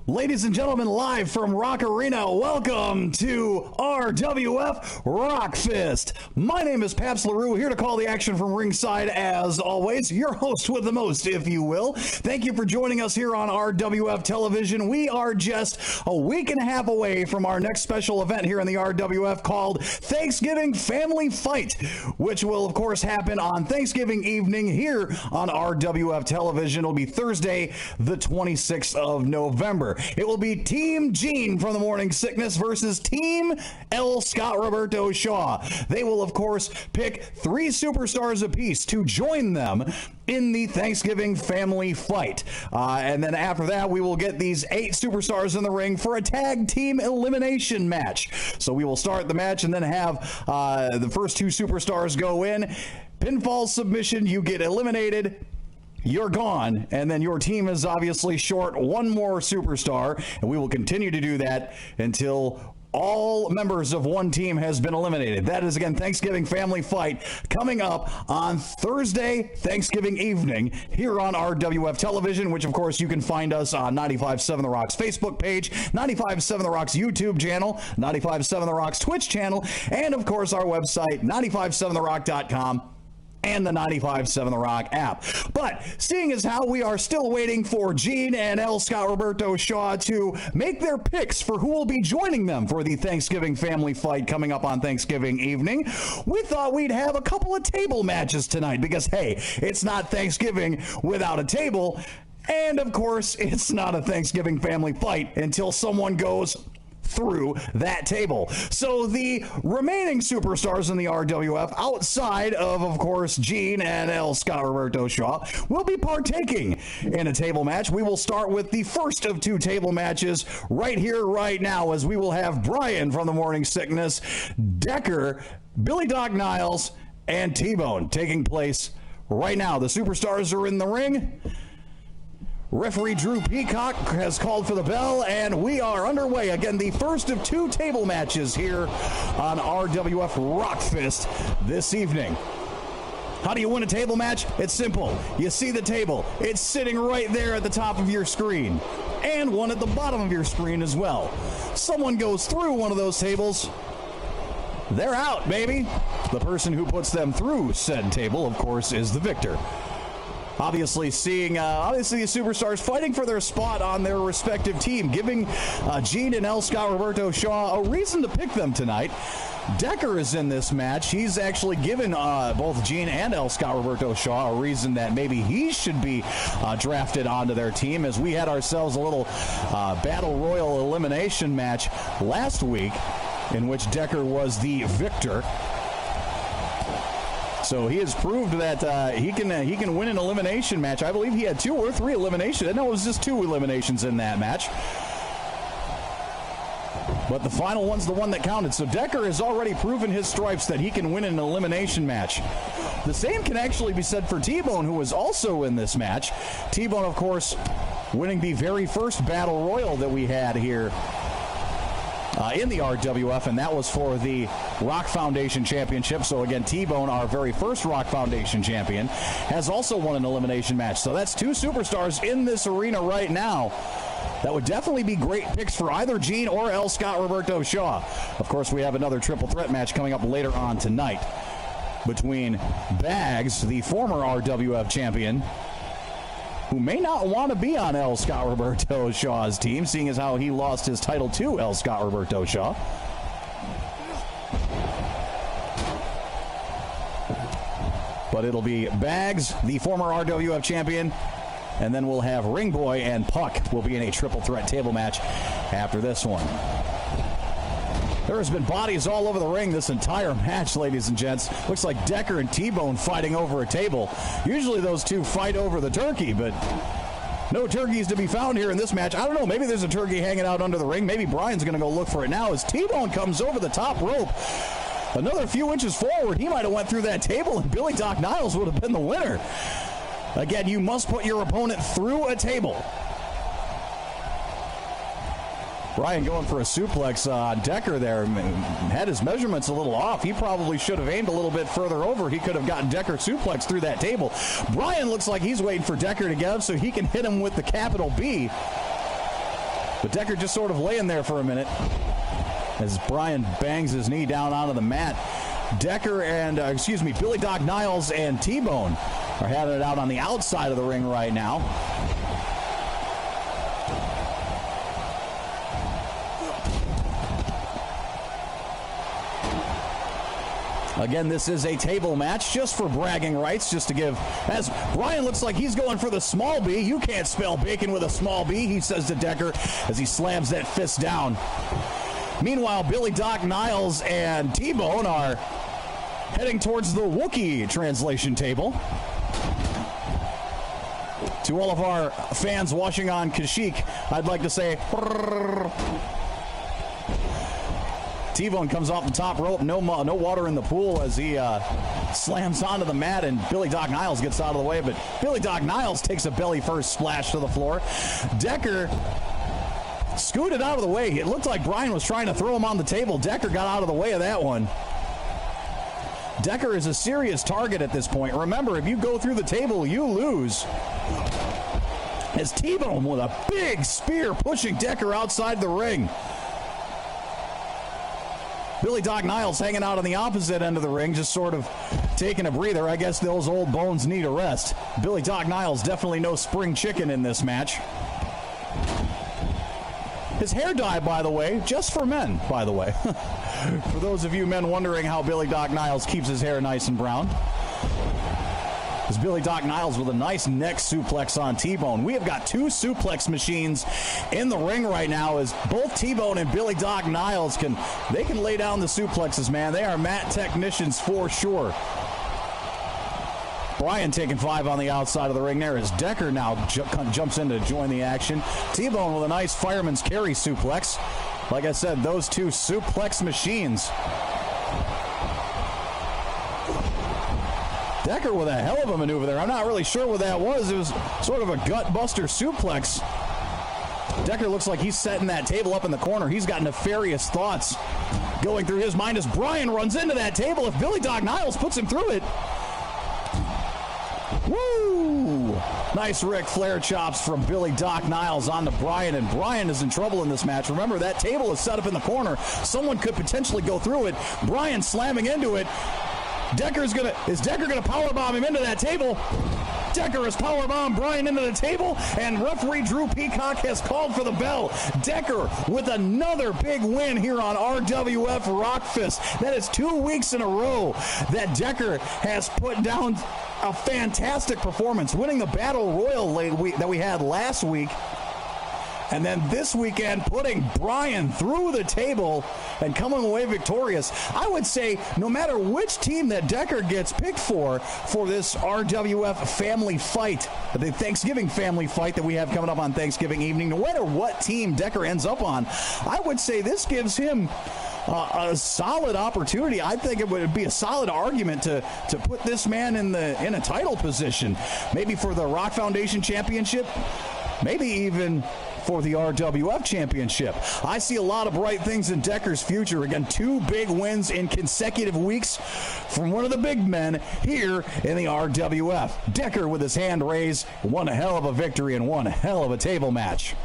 Ladies and gentlemen, live from Rock Arena, welcome to RWF Rock Fist. My name is Paps LaRue, here to call the action from ringside as always. Your host with the most, if you will. Thank you for joining us here on RWF Television. We are just a week and a half away from our next special event here in the RWF called Thanksgiving Family Fight, which will, of course, happen on Thanksgiving evening here on RWF Television. It'll be Thursday, the 26th of November. It will be Team Gene from the Morning Sickness versus Team L. Scott Roberto Shaw. They will, of course, pick 3 superstars apiece to join them in the Thanksgiving Family Fight. And then after that, we will get these 8 superstars in the ring for a tag team elimination match. So we will start the match and then have the first 2 superstars go in. Pinfall submission, you get eliminated. You're gone, and then your team is obviously short 1 more superstar, and we will continue to do that until all members of one team has been eliminated. That is, again, Thanksgiving Family Fight coming up on Thursday, Thanksgiving evening, here on RWF Television, which, of course, you can find us on 95.7 The Rock's Facebook page, 95.7 The Rock's YouTube channel, 95.7 The Rock's Twitch channel, and, of course, our website, 957therock.com. and the 95.7 The Rock app. But seeing as how we are still waiting for Gene and L. Scott Roberto Shaw to make their picks for who will be joining them for the Thanksgiving Family Fight coming up on Thanksgiving evening, we thought we'd have a couple of table matches tonight because, hey, it's not Thanksgiving without a table. And, of course, it's not a Thanksgiving Family Fight until someone goes through that table. So the remaining superstars in the RWF, outside of course, Gene and L. Scott Roberto Shaw, will be partaking in a table match. We will start with the first of 2 table matches right here, right now, as we will have Brian from the Morning Sickness, Decker, Billy Doc Niles, and T-Bone taking place right now. The superstars are in the ring. Referee Drew Peacock has called for the bell, and we are underway. Again, the first of 2 table matches here on RWF Rock Fist this evening. How do you win a table match? It's simple. You see the table. It's sitting right there at the top of your screen, and one at the bottom of your screen as well. Someone goes through one of those tables, they're out, baby. The person who puts them through said table, of course, is the victor. Obviously, seeing the superstars fighting for their spot on their respective team, giving Gene and L. Scott Roberto Shaw a reason to pick them tonight. Decker is in this match. He's actually given both Gene and L. Scott Roberto Shaw a reason that maybe he should be drafted onto their team, as we had ourselves a little Battle Royal elimination match last week in which Decker was the victor. So he has proved that he can win an elimination match. I believe he had 2 or 3 eliminations. No, it was just 2 eliminations in that match. But the final one's the one that counted. So Decker has already proven his stripes that he can win an elimination match. The same can actually be said for T-Bone, who was also in this match. T-Bone, of course, winning the very first Battle Royal that we had here in the RWF, and that was for the Rock Foundation Championship. So again, T-Bone, our very first Rock Foundation champion, has also won an elimination match. So that's 2 superstars in this arena right now that would definitely be great picks for either Gene or L. Scott Roberto Shaw. Of course, we have another triple threat match coming up later on tonight between Bags, the former RWF champion, who may not want to be on L. Scott Roberto Shaw's team, seeing as how he lost his title to L. Scott Roberto Shaw. But it'll be Bags, the former RWF champion, and then we'll have Ring Boy and Puck will be in a triple threat table match after this one. There has been bodies all over the ring this entire match, ladies and gents. Looks like Decker and T-Bone fighting over a table. Usually those 2 fight over the turkey, but no turkeys to be found here in this match. I don't know, maybe there's a turkey hanging out under the ring. Maybe Brian's going to go look for it now as T-Bone comes over the top rope. Another few inches forward, he might have went through that table, and Billy Doc Niles would have been the winner. Again, you must put your opponent through a table. Brian going for a suplex on Decker there. Had his measurements a little off. He probably should have aimed a little bit further over. He could have gotten Decker suplex through that table. Brian looks like he's waiting for Decker to get up so he can hit him with the capital B. But Decker just sort of laying there for a minute as Brian bangs his knee down onto the mat. Decker and, Billy Doc Niles and T-Bone are having it out on the outside of the ring right now. Again, this is a table match just for bragging rights, just to give, as Brian looks like he's going for the small B. You can't spell bacon with a small B, he says to Decker as he slams that fist down. Meanwhile, Billy Doc Niles and T-Bone are heading towards the Wookiee translation table. To all of our fans watching on Kashyyyk, I'd like to say, T-Bone comes off the top rope, no water in the pool as he slams onto the mat, and Billy Doc Niles gets out of the way, but Billy Doc Niles takes a belly first splash to the floor. Decker scooted out of the way. It looked like Brian was trying to throw him on the table. Decker got out of the way of that one. Decker is a serious target at this point. Remember, if you go through the table, you lose. As T-Bone with a big spear pushing Decker outside the ring. Billy Doc Niles hanging out on the opposite end of the ring, just sort of taking a breather. I guess those old bones need a rest. Billy Doc Niles definitely no spring chicken in this match. His hair dye, by the way, just for men, by the way. For those of you men wondering how Billy Doc Niles keeps his hair nice and brown. It's Billy Doc Niles with a nice neck suplex on T-Bone. We have got two suplex machines in the ring right now as both T-Bone and Billy Doc Niles can lay down the suplexes, man. They are mat technicians for sure. Brian taking 5 on the outside of the ring there as Decker now jumps in to join the action. T-Bone with a nice fireman's carry suplex. Like I said, those two suplex machines. Decker with a hell of a maneuver there. I'm not really sure what that was. It was sort of a gut-buster suplex. Decker looks like he's setting that table up in the corner. He's got nefarious thoughts going through his mind as Brian runs into that table. If Billy Doc Niles puts him through it. Woo! Nice Ric Flair chops from Billy Doc Niles onto Brian, and Brian is in trouble in this match. Remember, that table is set up in the corner. Someone could potentially go through it. Brian slamming into it. Is Decker gonna powerbomb him into that table? Decker has powerbombed Brian into the table, and referee Drew Peacock has called for the bell. Decker with another big win here on RWF Rockfist. That is 2 weeks in a row that Decker has put down a fantastic performance, winning the Battle Royal that we had last week. And then this weekend, putting Brian through the table and coming away victorious. I would say no matter which team that Decker gets picked for this RWF family fight, the Thanksgiving family fight that we have coming up on Thanksgiving evening, no matter what team Decker ends up on, I would say this gives him a solid opportunity. I think it would be a solid argument to put this man in a title position, maybe for the Rock Foundation Championship, maybe even for the RWF Championship. I see a lot of bright things in Decker's future. Again, 2 big wins in consecutive weeks from one of the big men here in the RWF. Decker with his hand raised, won a hell of a victory and one hell of a table match.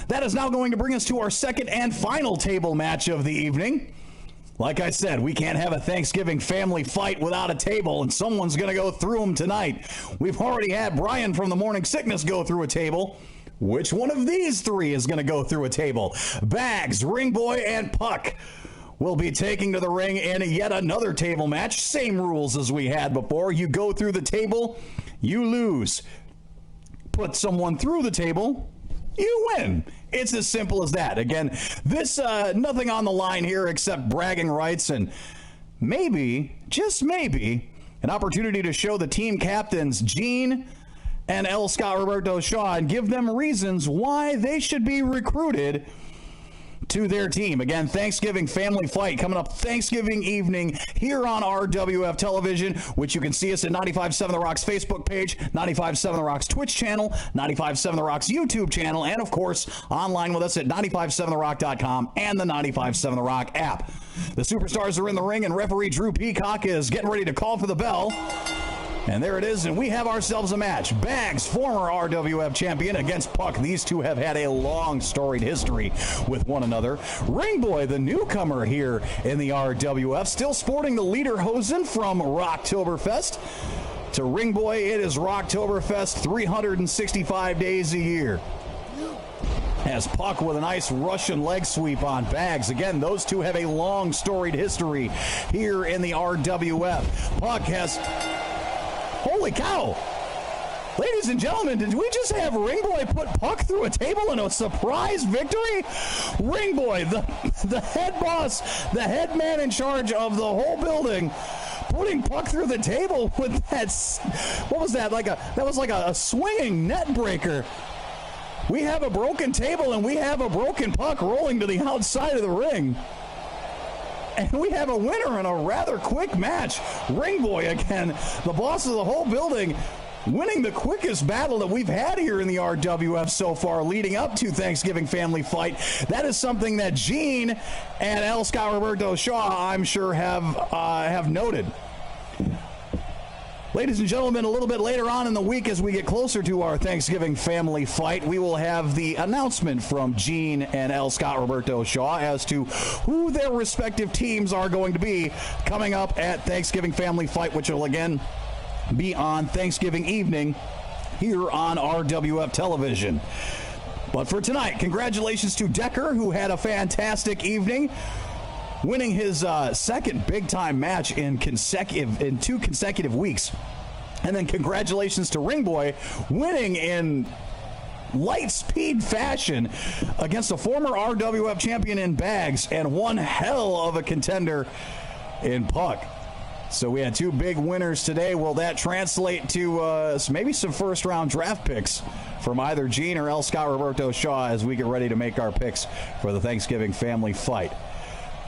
That is now going to bring us to our second and final table match of the evening. Like I said, we can't have a Thanksgiving family fight without a table, and someone's going to go through them tonight. We've already had Brian from the Morning Sickness go through a table. Which one of these 3 is going to go through a table? Bags, Ring Boy, and Puck will be taking to the ring in yet another table match. Same rules as we had before. You go through the table, you lose. Put someone through the table, you win. It's as simple as that. Again, this nothing on the line here except bragging rights and maybe, just maybe, an opportunity to show the team captains Gene and L. Scott Roberto Shaw and give them reasons why they should be recruited to their team. Again, Thanksgiving Family Fight coming up Thanksgiving evening here on RWF Television, which you can see us at 95.7 The Rock's Facebook page, 95.7 The Rock's Twitch channel, 95.7 The Rock's YouTube channel, and of course, online with us at 957therock.com and the 95.7 The Rock app. The superstars are in the ring, and referee Drew Peacock is getting ready to call for the bell. And there it is, and we have ourselves a match. Bags, former RWF champion, against Puck. These two have had a long, storied history with one another. Ringboy, the newcomer here in the RWF, still sporting the lederhosen from Rocktoberfest. To Ringboy, it is Rocktoberfest 365 days a year. As Puck with a nice Russian leg sweep on Bags. Again, those two have a long, storied history here in the RWF. Puck has... Holy cow! Ladies and gentlemen, did we just have Ringboy put Puck through a table in a surprise victory? Ringboy, the head boss, the head man in charge of the whole building, putting Puck through the table with that, what was that? That was like a swinging net breaker. We have a broken table and we have a broken Puck rolling to the outside of the ring. And we have a winner in a rather quick match. Ringboy, again, the boss of the whole building, winning the quickest battle that we've had here in the RWF so far, leading up to Thanksgiving Family Fight. That is something that Gene and L. Scott Roberto Shaw, I'm sure, have noted. Ladies and gentlemen, a little bit later on in the week, as we get closer to our Thanksgiving Family Fight, we will have the announcement from Gene and L. Scott Roberto Shaw as to who their respective teams are going to be coming up at Thanksgiving Family Fight, which will again be on Thanksgiving evening here on RWF Television. But for tonight, congratulations to Decker, who had a fantastic evening, winning his second big-time match in 2 consecutive weeks. And then congratulations to Ringboy, winning in light speed fashion against a former RWF champion in Bags and one hell of a contender in Puck. So we had 2 big winners today. Will that translate to maybe some first-round draft picks from either Gene or L. Scott Roberto Shaw as we get ready to make our picks for the Thanksgiving Family Fight?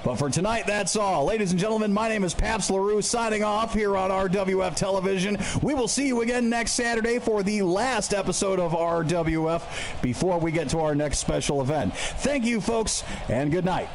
But for tonight, that's all. Ladies and gentlemen, my name is Paps LaRue, signing off here on RWF Television. We will see you again next Saturday for the last episode of RWF before we get to our next special event. Thank you, folks, and good night.